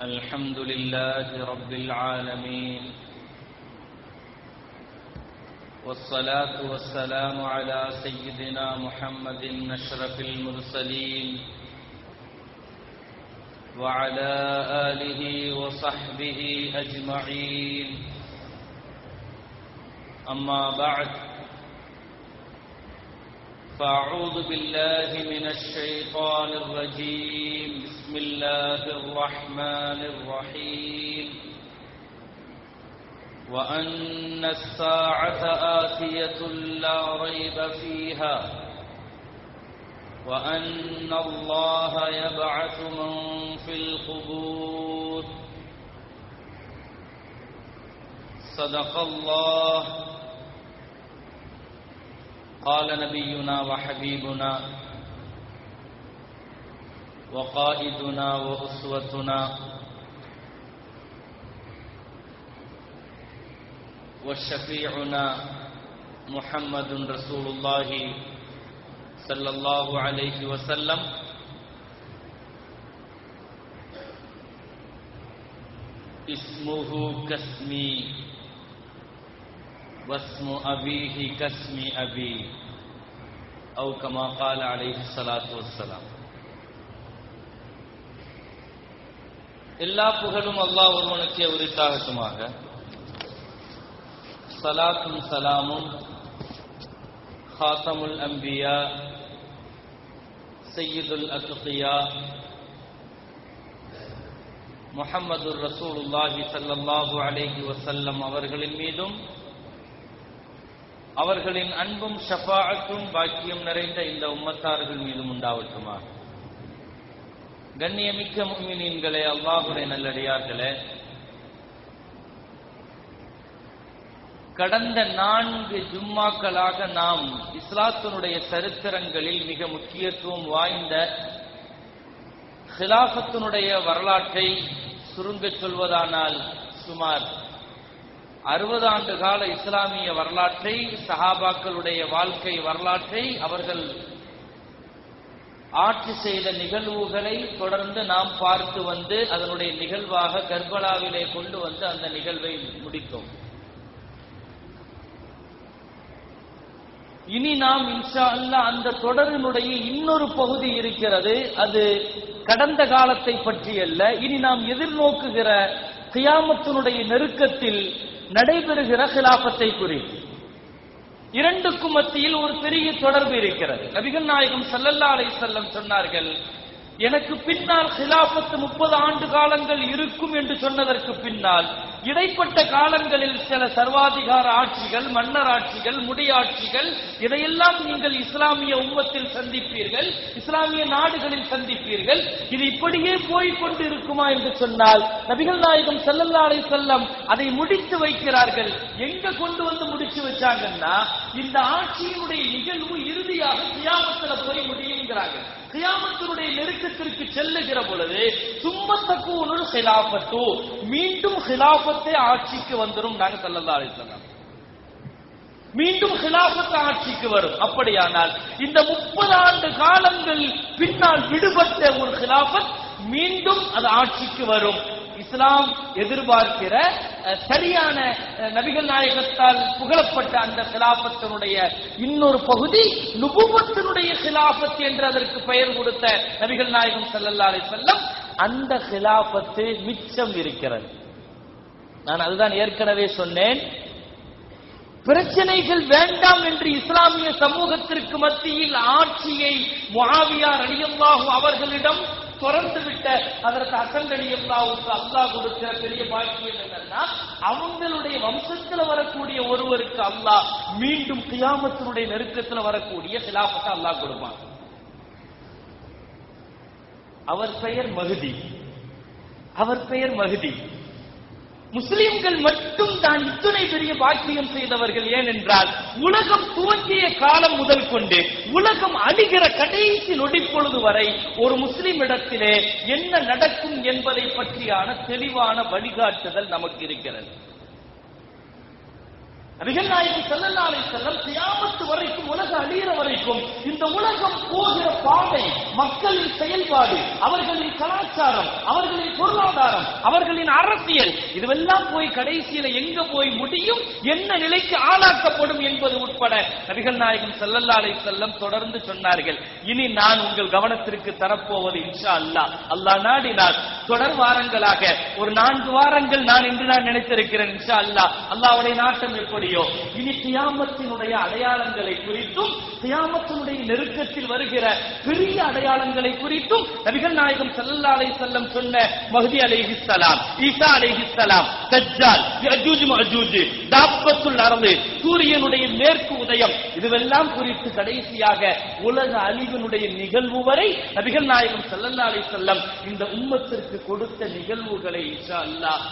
الحمد لله رب العالمين، والصلاة والسلام على سيدنا محمد أشرف المرسلين وعلى آله وصحبه أجمعين. أما بعد، فأعوذ بالله من الشيطان الرجيم. بسم الله الرحمن الرحيم. وأن الساعة آتية لا ريب فيها وأن الله يبعث من في القبور. صدق الله. قال نبينا وحبيبنا وقائدنا وأسوتنا وشفيعنا محمد رسول الله صلى الله عليه وسلم. اسمه كاسمي واسم أبيه كاسم أبي أو كما قال عليه الصلاة والسلام. எல்லா புகழும் அல்லாஹ் ஒருவனுக்கே உரித்தாகட்டுமாக. ஸலாத்தும் ஸலாமும் ஹாத்தமுல் அன்பியா சய்யிதுல் அத்கியா முஹம்மதுர் ரசூலுல்லாஹி ஸல்லல்லாஹு அலைஹி வஸல்லம் அவர்களின் மீதும் அவர்களின் அன்பும் ஷஃபாஅத்தும் பாக்கியம் நிறைந்த இந்த உம்மத்தார்கள் மீதும் உண்டாவட்டுமாக. கண்ணியமிக்க முஃமினீன்களே, அல்லாஹ்வுடைய நல்லடியார்களே, கடந்த 4 ஜும்மாக்களாக நாம் இஸ்லாத்தினுடைய சரித்திரங்களில் மிக முக்கியத்துவம் வாய்ந்த ஹிலாஃபத்தினுடைய வரலாற்றை சுருங்கச் சொல்வதானால் சுமார் 60 ஆண்டு கால இஸ்லாமிய வரலாற்றை, சஹாபாக்களுடைய வாழ்க்கை வரலாற்றை, அவர்கள் ஆட்சி செய்த நிகழ்வுகளை தொடர்ந்து நாம் பார்த்து வந்து அதனுடைய நிகழ்வாக கர்பலாவிலே கொண்டு வந்து அந்த நிகழ்வை முடித்தோம். இனி நாம் இன்ஷா அல்லாஹ் அந்த தொடரினுடைய இன்னொரு பகுதி இருக்கிறது. அது கடந்த காலத்தை பற்றி அல்ல, இனி நாம் எதிர்நோக்குகிற கியாமத்தினுடைய நெருக்கத்தில் நடைபெறுகிற ஹிலாஃபத்தை குறித்து. இரண்டுக்கும் மத்தியில் ஒரு பெரிய தொடர்பு இருக்கிறது. நபிகள் நாயகம் ஸல்லல்லாஹு அலைஹி வஸல்லம் சொன்னார்கள், எனக்கு பின்னால் ஹிலாஃபத் 30 ஆண்டு காலங்கள் இருக்கும் என்று சொன்னதற்கு பின்னால் இடைப்பட்ட காலங்களில் சில சர்வாதிகார ஆட்சிகள், மன்னர் ஆட்சிகள், முடியாட்சிகள், இதையெல்லாம் நீங்கள் இஸ்லாமிய உம்மத்தில் சந்திப்பீர்கள், இஸ்லாமிய நாடுகளில் சந்திப்பீர்கள். இது இப்படியே போய்கொண்டு இருக்குமா என்று சொன்னால் நபிகள் நாயகம் ஸல்லல்லாஹு அலைஹி வஸல்லம் அதை முடித்து வைக்கிறார்கள். எங்க கொண்டு வந்து முடிச்சு வச்சாங்கன்னா, இந்த ஆட்சியினுடைய நிகழ்வு இறுதியாக கியாமத்துல போய் முடியுங்கிறாங்க. கியாமத்தினுடைய நெருக்கத்திற்கு செல்லுகிற பொழுது சும்மத்தக்கூனுல் ஹிலாஃபத்து, மீண்டும் ஹிலாஃபத்தை ஆட்சிக்கு வந்துரும். நாங்க ஸல்லல்லாஹு அலைஹி வஸல்லம் மீண்டும் ஹிலாஃபத் ஆட்சிக்கு வரும். அப்படியானால் இந்த 30 ஆண்டு காலங்கள் பின்னால் விடுபட்ட ஒரு ஹிலாஃபத் மீண்டும் அது ஆட்சிக்கு வரும். இஸ்லாம் எதிர்பார்க்கிற சரியான நபிகள் நாயகத்தால் புகழப்பட்ட அந்த ஹிலாஃபத்தினுடைய இன்னொரு பகுதி நுபுவத்தினுடைய ஹிலாஃபத் என்று அதற்கு பெயர் கொடுத்த நபிகள் நாயகம் ஸல்லல்லாஹு அலைஹி வஸல்லம். அந்த ஹிலாஃபத்து மிச்சம் இருக்கிறது. நான் அதுதான் ஏற்கனவே சொன்னேன். பிரச்சனைகள் வேண்டாம் என்று இஸ்லாமிய சமூகத்திற்கு மத்தியில் ஆட்சியை முஆவியா ரலியல்லாஹு அவர்களிடம் தொடர்ந்துவிட்ட அதற்கு ஹசன் ரலியல்லாஹுக்கு அல்லாஹ் கொடுக்கிற பெரிய பாக்கியம் என்னன்னா, அவங்களுடைய வம்சத்தில் வரக்கூடிய ஒருவருக்கு அல்லாஹ் மீண்டும் கியாமத்தினுடைய நெருக்கத்தில் வரக்கூடிய ஹிலாஃபத்தை அல்லாஹ் கொடுப்பான். அவர் பெயர் மஹ்தி. அவர் பெயர் மஹ்தி. முஸ்லிம்கள் மட்டும் தான் இத்தனை பெரிய பாக்கியம் செய்தவர்கள். ஏனென்றால் உலகம் துவங்கிய காலம் முதல் கொண்டு உலகம் அழிகிற கடைசி நொடிப்பொழுது வரை ஒரு முஸ்லிம் இடத்திலே என்ன நடக்கும் என்பதை பற்றியான தெளிவான வழிகாட்டுதல் நமக்கு இருக்கிறது. நபிகள் நாயகம் ஸல்லல்லாஹு அலைஹி வஸல்லம் கியாமத் வரைக்கும், உலக அழியிற வரைக்கும் இந்த உலகம் போகிற பாதை, மக்களின் செயல்பாடு, அவர்களின் கலாச்சாரம், அவர்களின் பொருளாதாரம், அவர்களின் அரசியல், இதுவெல்லாம் போய் கடைசியில எங்க போய் முடியும், என்ன நிலைக்கு ஆளாக்கப்படும் என்பது உட்பட நபிகள் நாயகம் ஸல்லல்லாஹு அலைஹி வஸல்லம் தொடர்ந்து சொன்னார்கள். இனி நான் உங்கள் கவனத்திற்கு தரப்போவது இன்ஷா அல்லாஹ், அல்லாஹ் நாடினால் தொடர் வாரங்களாக ஒரு 4 வாரங்கள் நான் என்று நான் நினைத்திருக்கிறேன். இன்ஷா அல்லாஹ், அல்லாஹ்வுடைய நாட்டம் எப்படி இனி கியாமத்தினுடைய அடையாளங்களை குறித்தும், கியாமத்தினுடைய நெருக்கத்தில் வருகிற பெரிய அடையாளங்களை குறித்தும் நபிகள் நாயகம் ஸல்லல்லாஹு அலைஹி வஸல்லம் சொன்ன மஹ்தி அலைஹிஸ்ஸலாம், ஈசா அலைஹிஸ்ஸலாம், தஜ்ஜால், யஜூஜ் மஅஜூஜ், தாப்பத்துல் அர்து, சூரியனுடைய மேற்கு உதயம், இதுவெல்லாம் குறித்து கடைசியாக உலக அழிவினுடைய நிகழ்வு வரை நபிகள் நாயகம் ஸல்லல்லாஹு அலைஹி வஸல்லம் இந்த உம்மத்திற்கு கொடுத்த நிகழ்வுகளை இன்ஷா அல்லாஹ்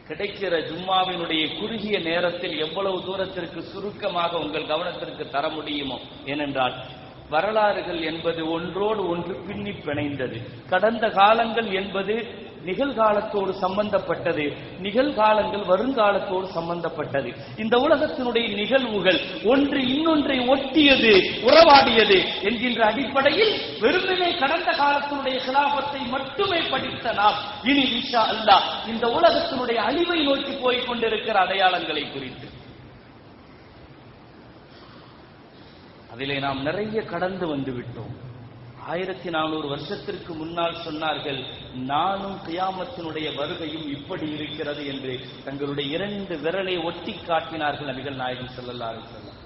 கிடைக்கிற ஜும்மாவினுடைய குறுகிய நேரத்தில் எவ்வளவு தூரத்திற்கு சுருக்கமாக உங்கள் கவனத்திற்கு தர முடியுமோ. ஏனென்றால் வரலாறுகள் என்பது ஒன்றோடு ஒன்று பின்னி பிணைந்தது. கடந்த காலங்கள் என்பது நிகழ்காலத்தோடு சம்பந்தப்பட்டது, நிகழ்காலங்கள் வருங்காலத்தோடு சம்பந்தப்பட்டது. இந்த உலகத்தினுடைய நிகழ்வுகள் ஒன்று இன்னொன்றை ஒட்டியது, உறவாடியது என்கின்ற அடிப்படையில் வெறுமனே கடந்த காலத்தினுடைய கிலாபத்தை மட்டுமே படித்த நாம் இனி இன்ஷா அல்லாஹ் இந்த உலகத்தினுடைய அழிவை நோக்கி போய்க் கொண்டிருக்கிற அடையாளங்களை குறித்து, அதிலே நாம் நிறைய கடந்து வந்து விட்டோம். 1400 வருஷத்திற்கு முன்னால் சொன்னார்கள், நானும் கியாமத்தினுடைய வருகையும் இப்படி இருக்கிறது என்று தங்களுடைய 2 விரலை ஒட்டி காட்டினார்கள் நபிகள் நாயகம் ஸல்லல்லாஹு அலைஹி வஸல்லம்.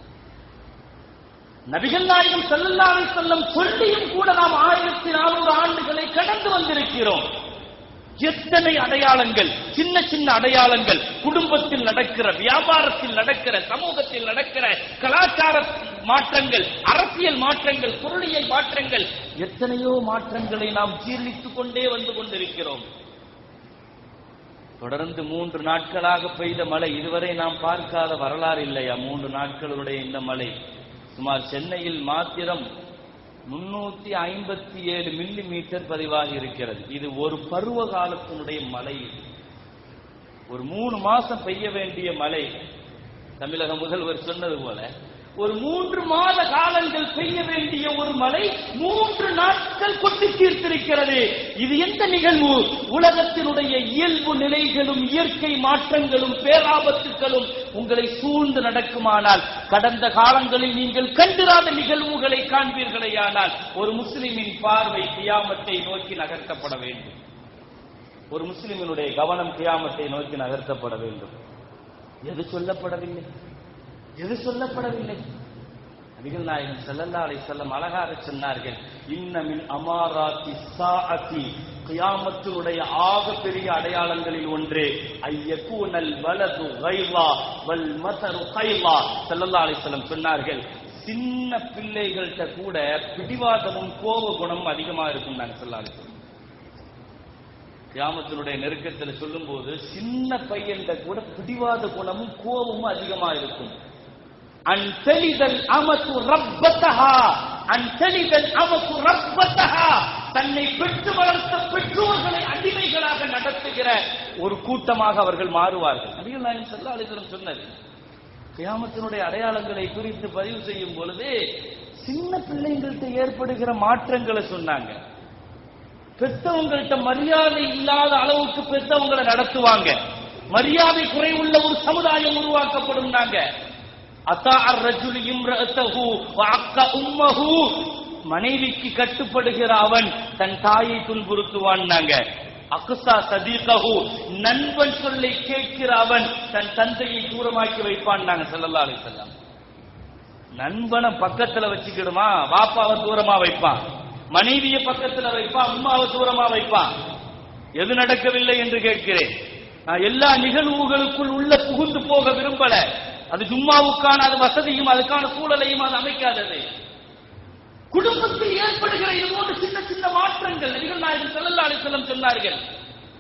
நபிகள் நாயகம் ஸல்லல்லாஹு அலைஹி வஸல்லம் சொல்லியும் கூட நாம் 1400 ஆண்டுகளை கடந்து வந்திருக்கிறோம். எத்தனை அடையாளங்கள், சின்ன சின்ன அடையாளங்கள், குடும்பத்தில் நடக்கிற, வியாபாரத்தில் நடக்கிற, சமூகத்தில் நடக்கிற கலாச்சார மாற்றங்கள், அரசியல் மாற்றங்கள், பொருளியல் மாற்றங்கள், எத்தனையோ மாற்றங்களை நாம் ஜீர்ணித்துக் கொண்டே வந்து கொண்டிருக்கிறோம். தொடர்ந்து 3 நாட்களாக பெய்த மழை, இதுவரை நாம் பார்க்காத வரலாறு இல்லையா? 3 நாட்களுடைய இந்த மழை சுமார் சென்னையில் மாத்திரம் 357 மில்லி மீட்டர் பதிவாகி இருக்கிறது. இது ஒரு பருவ காலத்தினுடைய மழை. ஒரு 3 மாசம் பெய்ய வேண்டிய மழை, தமிழக முதல்வர் சொன்னது போல ஒரு 3 மாத காலங்கள் பெய்ய வேண்டிய ஒரு மழை 3 நாட்கள் கொட்டி தீர்த்திருக்கிறது. இது எந்த நிகழ்வு? உலகத்தினுடைய இயல்பு நிலைகளும் இயற்கை மாற்றங்களும் பேராபத்துக்களும் உங்களை சூழ்ந்து நடக்குமானால், கடந்த காலங்களில் நீங்கள் கண்டிராத நிகழ்வுகளை காண்பீர்களேயானால், ஒரு முஸ்லிமின் பார்வை கியாமத்தை நோக்கி நகர்த்தப்பட வேண்டும். ஒரு முஸ்லிமினுடைய கவனம் கியாமத்தை நோக்கி நகர்த்தப்பட வேண்டும். எது சொல்லப்படவில்லை, எது சொல்லப்படவில்லை? நபிகள் நாயகம் ஸல்லல்லாஹு அலைஹி வஸல்லம் அழகாக சொன்னார்கள், இன்ன மின் அமாராத்தி ஸாஅத்தி, கியாமத்துடைய ஆக பெரிய அடையாளங்களில் ஒன்று ஐயகூனல் வலது கைலா வல் மதரு கைலா. ஸல்லல்லாஹு அலைஹி வஸல்லம் சொன்னார்கள், சின்ன பிள்ளைகள்கிட்ட கூட பிடிவாதமும் கோப குணமும் அதிகமாக இருக்கும். நாங்கள் ஸல்லல்லாஹு அலைஹி வஸல்லம் கியாமத்தினுடைய நெருக்கத்தில் சொல்லும் போது, சின்ன பையன்கிட்ட கூட பிடிவாத குணமும் கோபமும் அதிகமாக இருக்கும். அன்தலிதல் அமது ரப்பதஹா, அன்தலிதல் அமது ரப்பதஹா, தன்னை பெற்று வளர்த்த பெற்றோர்களை அடிமைகளாக நடத்துகிற ஒரு கூட்டமாக அவர்கள் மாறுவார்கள். நபிகள் நாயகம் ஸல்லல்லாஹு அலைஹி வஸல்லம் சொன்னது. கியாமத்தினுடைய அடையாளங்களை குறித்து பதிவு செய்யும் பொழுது சின்ன பிள்ளைங்கள்ட்ட ஏற்படுகிற மாற்றங்களை சொன்னாங்க. பெற்றவங்கள்ட்ட மரியாதை இல்லாத அளவுக்கு பெற்றவங்களை நடத்துவாங்க. மரியாதை குறைவுள்ள ஒரு சமுதாயம் உருவாக்கப்படும். நாங்க மனைவிக்கு கட்டுப்படுகிற அவன் தன் தாயை துன்புறுத்துவான். அக்ஸா சதீகஹு, நண்பன் சொல்லை கேட்கிற அவன் தன் தந்தையை தூரமாக்கி வைப்பான். ஸல்லல்லாஹு அலைஹி வஸல்லம் நண்பனை பக்கத்துல வச்சுக்கிடுமா, பாப்பாவை தூரமா வைப்பான், மனைவியை பக்கத்துல வைப்பான், அம்மாவை தூரமா வைப்பான். எது நடக்கவில்லை என்று கேட்கிறேன். நான் எல்லா நிகழ்வுகளுக்குள் உள்ள புகுந்து போக விரும்பல. அது ஜும்மாவுக்கான அது வசதியும் அதுக்கான சூழலையும் அது அமைக்காதது. குடும்பத்தில் ஏற்படுகிற இது போன்ற சின்ன சின்ன மாற்றங்கள் நபிகள் நாயகம் ஸல்லல்லாஹு அலைஹி வஸல்லம் சொன்னார்கள்.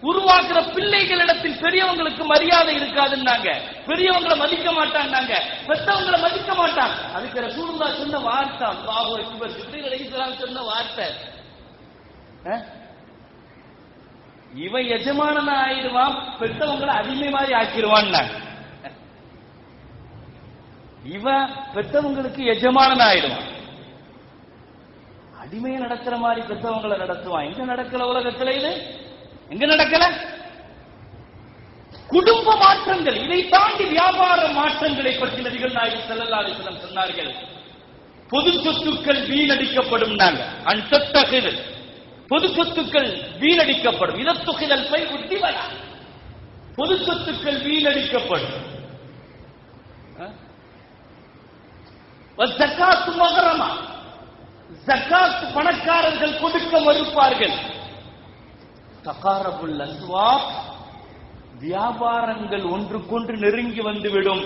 உருவாக்குற பிள்ளைகளிடத்தில் பெரியவங்களுக்கு மரியாதை இருக்காதுன்னாங்க, பெரியவங்களை மதிக்க மாட்டாங்க, பெற்றவங்களை மதிக்க மாட்டாங்க. அதுக்கு ரசூலுல்லாஹ் சொன்ன வார்த்தை, அல்லாஹு அக்பர், ஜிப்ரீல் அலைஹிஸ்ஸலாம் சொன்ன வார்த்தை, இவன் எஜமானனா ஆயிடுவான், பெற்றவங்களை அடிமை மாதிரி ஆக்கிடுவான். இவன் பெத்தவங்களுக்கு எஜமானன் ஆயிடுவான். அடிமையை நடத்துற மாதிரி பெத்தவங்களை நடத்துவான். எங்க நடக்கல உலகத்துல? இது எங்க நடக்கல? குடும்ப மாற்றங்கள், இதை தாண்டி வியாபார மாற்றங்களை பற்றி நபிகள் நாயகம் ஸல்லல்லாஹு அலைஹி வஸல்லம் சொன்னார்கள். பொது சொத்துக்கள் வீணடிக்கப்படும். பொது சொத்துக்கள் வீணடிக்கப்படும். இதத்துகிதல் பை உத்திவலா, பொது சொத்துக்கள் வீணடிக்கப்படும். ஜகாத் மகரமா, ஜகாத் பணக்காரர்கள் கொடுக்க மறுப்பார்கள். தகாரபுல் அஸ்வாக், வியாபாரங்கள் ஒன்றுக்கொன்று நெருங்கி வந்துவிடும்.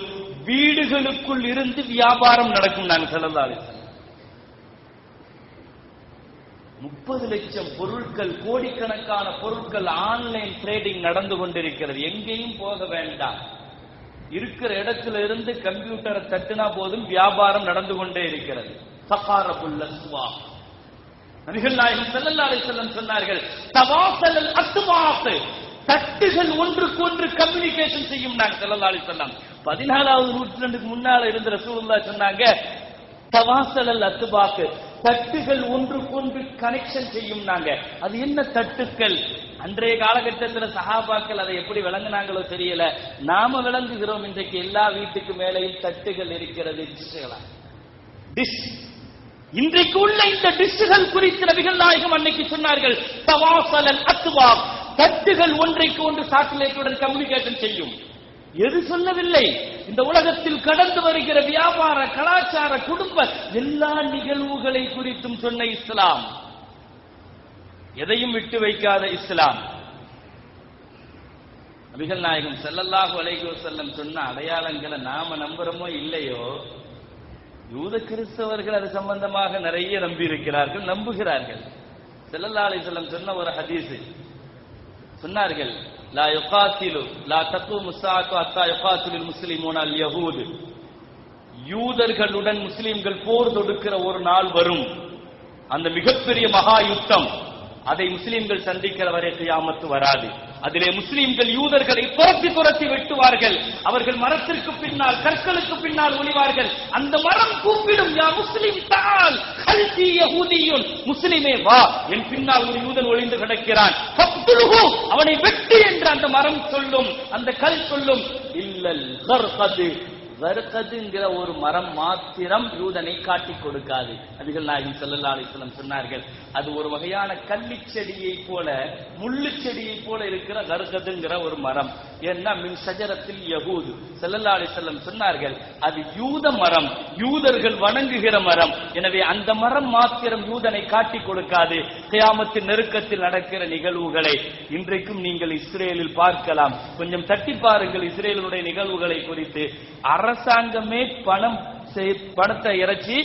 வீடுகளுக்குள் இருந்து வியாபாரம் நடக்கும். நாங்கள் ஸல்லல்லாஹு அலைஹி வஸல்லம் 30 லட்சம் பொருட்கள், கோடிக்கணக்கான பொருட்கள் ஆன்லைன் ட்ரேடிங் நடந்து கொண்டிருக்கிறது. எங்கேயும் போக வேண்டாம். இருக்கிற இடத்துல இருந்து கம்ப்யூட்டரை தட்டினா போதும் வியாபாரம் நடந்து கொண்டே இருக்கிறது. தகாரபுல் அஸ்வாக். நபிகள் நாயகம் ஸல்லல்லாஹு அலைஹி வஸல்லம் சொன்னார்கள், தவாசலல் அஸ்வாக், தட்டுகள் ஒன்றுக்கு ஒன்று கம்யூனிகேஷன் செய்யும். நாங்கள் ஸல்லல்லாஹு அலைஹி வஸல்லம் 14வது நூற்றாண்டுக்கு முன்னால இருந்த ரசூலுல்லாஹ் சொன்னாங்க, தவாசலல் அஸ்வாக், தட்டுகள் ஒன்றுக்கொன்று கனெக்ஷன் செய்யும். நாங்க அது என்ன தட்டுக்கள்? அன்றைய காலகட்டத்தில் சஹாபாக்கள் அதை எப்படி விளங்குனாங்களோ தெரியல, நாம விளங்குகிறோம். இன்றைக்கு எல்லா வீட்டுக்கு மேலேயும் தட்டுகள் இருக்கிறது. டிஷ். இன்றைக்கு உள்ள இந்த டிஷ்கள் குறித்து நபிகள் நாயகம் அன்னைக்கு சொன்னார்கள், தவாசலல் அஸ்வாக், தட்டுகள் ஒன்றைக்கு ஒன்று சாட்டிலைட்டுடன் கம்யூனிகேஷன் செய்யும். எது சொல்லவில்லை? இந்த உலகத்தில் கடந்து வருகிற வியாபார, கலாச்சார, குடும்ப எல்லா நிகழ்வுகளை குறித்தும் சொன்ன இஸ்லாம். எதையும் விட்டு வைக்காத இஸ்லாம். நபிகள் நாயகம் ஸல்லல்லாஹு அலைஹி வஸல்லம் சொன்ன அடையாளங்களை நாம நம்புறோமோ இல்லையோ, யூத கிறிஸ்தவர்கள் அது சம்பந்தமாக நிறைய நம்பி இருக்கிறார்கள், நம்புகிறார்கள். ஸல்லல்லாஹு அலைஹி வஸல்லம் சொன்ன ஒரு ஹதீஸ் சொன்னார்கள், லா யுகாத்திலு லா தக்கூமு ஸாஅத்து ஹத்தா யுகாத்திலுல் முஸ்லிமூன அல் யஹூத், யூதர்களுடன் முஸ்லிம்கள் போர் தொடுக்கிற ஒரு நாள் வரும். அந்த மிகப்பெரிய மகா யுத்தம், அதை முஸ்லிம்கள் சந்திக்கிற வரை கியாமத்து வராது. அதிலே முஸ்லிம்கள் யூதர்களை துரத்தி வெட்டுவார்கள். அவர்கள் மரத்திற்கு பின்னால், கற்களுக்கு பின்னால் ஒளிவார்கள். அந்த மரம் கூப்பிடும், யா முஸ்லிம் தால் கல்பி யஹூதியுன், முஸ்லிமே வா, என் பின்னால் ஒரு யூதன் ஒளிந்து கிடக்கிறான், ஃபக்துலுஹு, அவனை வெட்டு என்று அந்த மரம் சொல்லும், அந்த கல் சொல்லும். இல்லல் கர்கது, வர்கதுங்கிற ஒரு மரம் மாத்திரம் யூதனை காட்டிக் கொடுக்காது. நபிகள் நாயகம் ஸல்லல்லாஹு அலைஹி வஸல்லம் சொன்னார்கள், அது ஒரு வகையான கள்ளி செடியை போல, முள்ளு செடியை போல இருக்கிற வர்கதுங்கிற ஒரு மரம். ஏன்னா மின் ஷஜரத்தில் யஹூத், ஸல்லல்லாஹு அலைஹி வஸல்லம் சொன்னார்கள், அது யூத மரம், யூதர்கள் வணங்குகிற மரம். எனவே அந்த மரம் மாத்திரம் யூதனை காட்டிக் கொடுக்காது. கியாமத்தின் நெருக்கத்தில் நடக்கிற நிகழ்வுகளை இன்றைக்கும் நீங்கள் இஸ்ரேலில் பார்க்கலாம். கொஞ்சம் தட்டி பாருங்கள் இஸ்ரேலுடைய நிகழ்வுகளை குறித்து. அரசாங்கமே பணத்தை இறைச்சி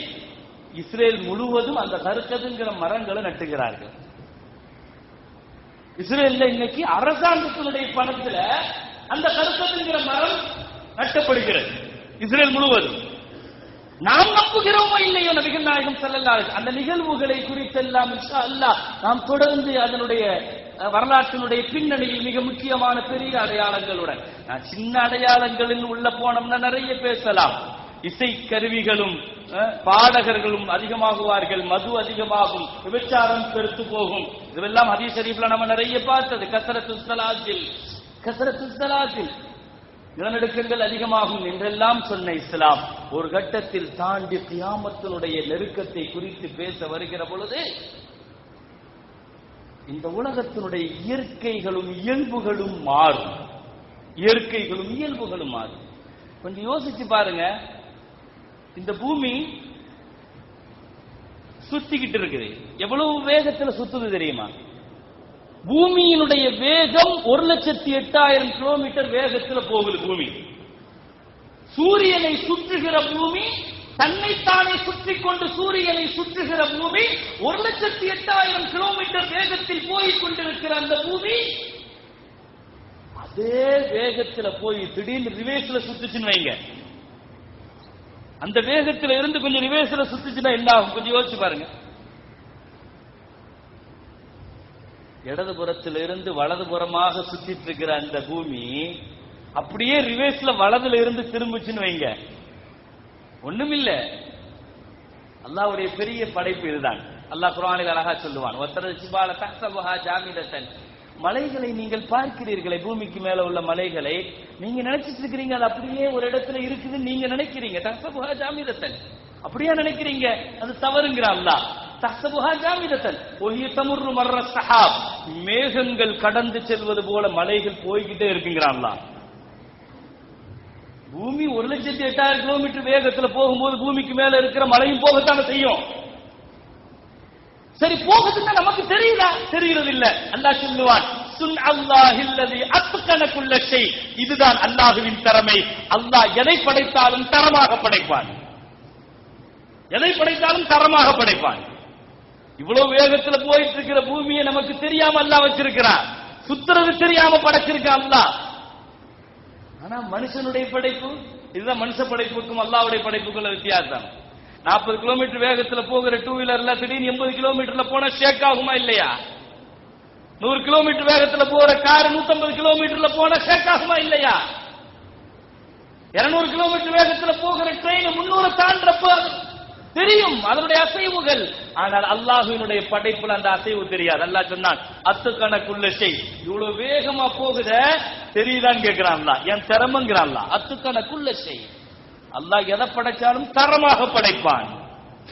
இஸ்ரேல் முழுவதும் அந்த கருக்கதுங்கிற மரங்களை நட்டுகிறார்கள். இஸ்ரேல்ல இன்னைக்கு அரசாங்கத்தினுடைய பணத்துல அந்த கருக்கதுங்கிற மரம் நட்டப்படுகிறது இஸ்ரேல் முழுவதும். நாம் நம்புகிறோமோ இல்லையோ, நபிகள் நாயகம் ஸல்லல்லாஹு அலைஹி வஸல்லம் அந்த நிகழ்வுகளை குறித்தெல்லாம் இன்ஷா அல்லாஹ் நாம் தொடர்ந்து அதனுடைய வரலாற்றினுடைய பின்னணியில் மிக முக்கியமான பெரிய அடையாளங்களுடன், நான் சின்ன அடையாளங்களில் உள்ள போனோம்னா நிறைய பேசலாம். இசை கருவிகளும் பாடகர்களும் அதிகமாகுவார்கள், மது அதிகமாகும், விபச்சாரம் பெருத்து போகும். இதெல்லாம் ஹதீஸ் ஷரீஃப்ல நம்ம நிறைய பார்த்தது. கஸரத்து ஸலாத்தில் நிலநடுக்கங்கள் அதிகமாகும் என்றெல்லாம் சொன்ன இஸ்லாம் ஒரு கட்டத்தில் தாண்டி கியாமத்தினுடைய நெருக்கத்தை குறித்து பேச வருகிற பொழுது இந்த உலகத்தினுடைய இயற்கைகளும் இயல்புகளும் மாறும். இயற்கைகளும் இயல்புகளும் மாறும். கொஞ்சம் யோசிச்சு பாருங்க, இந்த பூமி சுத்திக்கிட்டு இருக்குது, எவ்வளவு வேகத்தில் சுத்துது தெரியுமா? பூமியினுடைய வேகம் 1,08,000 கிலோமீட்டர் வேகத்தில் போகுது பூமி. சூரியனை சுற்றுகிற பூமி, தன்னைத்தானே சுற்றி கொண்டு சூரியனை சுற்றுகிற பூமி 1,08,000 கிலோமீட்டர் வேகத்தில் போய் கொண்டிருக்கிற அந்த பூமி அதே வேகத்தில் போய் திடீர்னு ரிவேஸ்ல சுத்துச்சுன்னு வைங்க, அந்த வேகத்தில் இருந்து கொஞ்சம் ரிவேஸ்ல சுத்துச்சுன்னா என்ன ஆகும்? கொஞ்சம் யோசிச்சு பாருங்க. இடதுபுறத்தில் இருந்து வலதுபுறமாக சுத்திட்டு இருக்கிற அந்த பூமி அப்படியே ரிவேஸ்ல வலதுல இருந்து திரும்பிச்சுன்னு வைங்க, ஒண்ணுமில்ல. அல்லாஹ்வுடைய பெரிய படைப்பு இதுதான். அல்லாஹ் குர்ஆனில் அழகா சொல்லுவான், வத்தரல் ஜிபால தஹ்சபுஹா ஜாமிதத்தன். மலைகளை நீங்கள் பார்க்கிறீர்களே, பூமிக்கு மேல உள்ள மலைகளை நீங்க நினைச்சிட்டு இருக்கிறீங்க அது அப்படியே ஒரு இடத்துல இருக்குதுன்னு நீங்க நினைக்கிறீங்க. தஹ்சபுஹா ஜாமிதத்தன், அப்படியே நினைக்கிறீங்க, அது தவறுங்கிற அல்லாஹ். தஹ்சபுஹா ஜாமிதத்தன் வஹிய தமுர்ரு மர்ர ஸஹாப், மேகங்கள் கடந்து செல்வது போல மலைகள் போய்கிட்டே இருக்குங்கிறான் அல்லாஹ். பூமி 1,08,000 கிலோமீட்டர் வேகத்துல போகும்போது பூமிக்கு மேல இருக்கிற மலையும் போகத்தானே செய்யும். சரி, போகுதுன்னா நமக்கு தெரியுதா? தெரிகிறது இல்ல. அல்லாஹ் சொல்லுவான், சுன் அல்லாஹில்லதி அத்கன குல்ல ஷை, இதுதான் அல்லாஹ்வின் திறமை. அல்லாஹ் எதை படைத்தாலும் தரமாக படைப்பான். எதை படைத்தாலும் தரமாக படைப்பான். இவ்வளவு வேகத்துல போயிட்டு இருக்கிற பூமியை நமக்கு தெரியாம அல்லாஹ் வச்சிருக்கிறான். சுத்துறது தெரியாம படைச்சிருக்கான் அல்லாஹ். ஆனா மனுஷனுடைய படைப்பு இதுதான். மனுஷ படைப்புக்கும் அல்லாஹ்வுடைய படைப்புக்குள்ள வித்தியாசம். 40 கிலோமீட்டர் வேகத்துல போகிற டூ வீலர்ல திடீர்னு 80 கிலோமீட்டர்ல போனா ஷேக் ஆகுமா இல்லையா? 100 கிலோமீட்டர் வேகத்துல போற கார் 150 கிலோமீட்டர்ல போனா ஷேக் ஆகுமா இல்லையா? 200 கிலோமீட்டர் வேகத்துல போகிற ட்ரெயின் 300 தாண்டறப்ப தெரியும் அதனுடைய அசைவுகள். ஆனால் அல்லாஹ்வினுடைய படைப்புல அந்த அசைவு தெரியாது. அல்லாஹ் சொன்னான், அத்துக்கணக்குள்ள ஷை, இவ்வளவு வேகமா போகுத தெரியுதான்னு கேட்கிறான் அல்லாஹ். என் திறமைங்கிறான் அல்லாஹ். அத்துக்கணக்குள்ள ஷை, அல்லாஹ் எதை படைச்சாலும் தரமாக படைப்பான்,